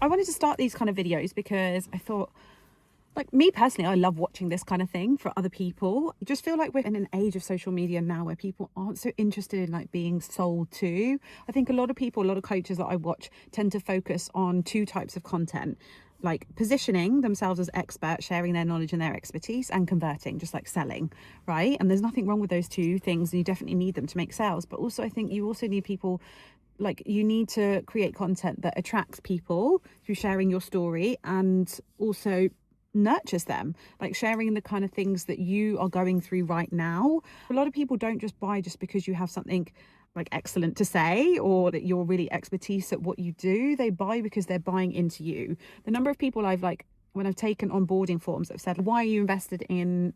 I wanted to start these kind of videos because I thought, like, me personally, I love watching this kind of thing for other people. I just feel like we're in an age of social media now where people aren't so interested in like being sold to. I think a lot of people, a lot of coaches that I watch tend to focus on two types of content, like positioning themselves as experts, sharing their knowledge and their expertise, and converting, just like selling, right? And there's nothing wrong with those two things. You definitely need them to make sales. But also, I think you also need people, like, you need to create content that attracts people through sharing your story and also nurtures them, like sharing the kind of things that you are going through right now. A lot of people don't just buy just because you have something like excellent to say or that you're really expertise at what you do. They buy because they're buying into you. The number of people I've, like, when I've taken onboarding forms, I've said, why are you investing in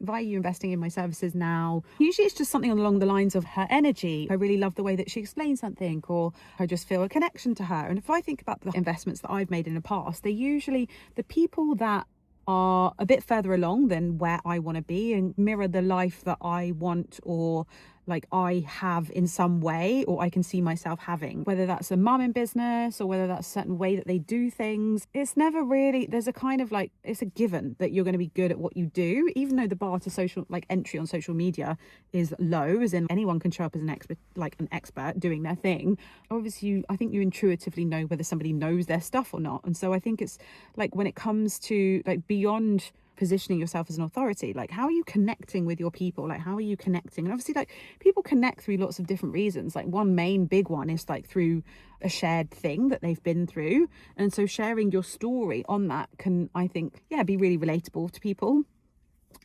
my services now? Usually it's just something along the lines of her energy. I really love the way that she explains something, or I just feel a connection to her. And if I think about the investments that I've made in the past, they're usually the people that are a bit further along than where I want to be and mirror the life that I want, or like I have in some way, or I can see myself having, whether that's a mum in business or whether that's a certain way that they do things. It's never really, there's a kind of like, it's a given that you're going to be good at what you do, even though the bar to social, like entry on social media is low, as in anyone can show up as an expert, like an expert doing their thing. Obviously, I think you intuitively know whether somebody knows their stuff or not. And so I think it's like, when it comes to like beyond positioning yourself as an authority, like how are you connecting with your people? Like how are you connecting? And obviously, like, people connect through lots of different reasons. Like one main big one is like through a shared thing that they've been through, and so sharing your story on that can, I think, be really relatable to people.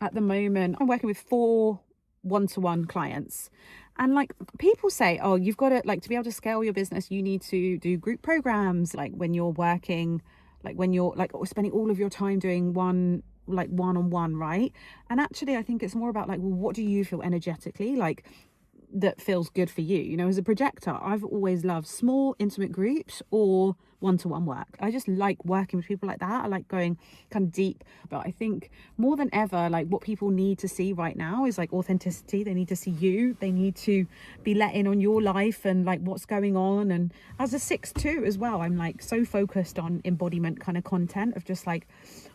At the moment, I'm working with 4 one-to-one clients, and like, people say, oh, you've got to, like, to be able to scale your business, you need to do group programs, like when you're working, like when you're like spending all of your time doing one-on-one, right? And actually, I think it's more about like, well, what do you feel energetically like that feels good for you? You know, as a projector, I've always loved small intimate groups or one-to-one work. I just like working with people like that. I like going kind of deep. But I think more than ever, like, what people need to see right now is like authenticity. They need to see you. They need to be let in on your life and like what's going on. And as a 6'2" as well, I'm like so focused on embodiment kind of content of just like,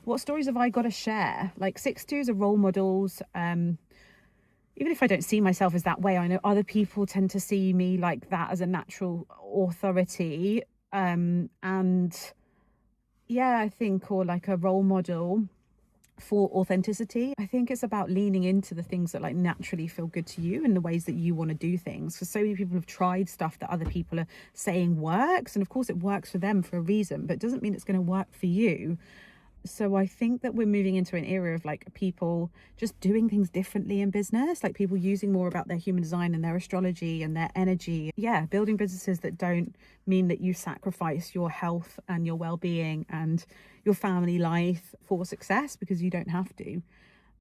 what stories have I got to share? Like 6'2s are role models. Even if I don't see myself as that way, I know other people tend to see me like that, as a natural authority. And I think, or like a role model for authenticity. I think it's about leaning into the things that like naturally feel good to you and the ways that you want to do things. Because so many people have tried stuff that other people are saying works, and of course it works for them for a reason, but it doesn't mean it's going to work for you. So I think that we're moving into an era of like people just doing things differently in business, like people using more about their human design and their astrology and their energy. Building businesses that don't mean that you sacrifice your health and your well-being and your family life for success, because you don't have to.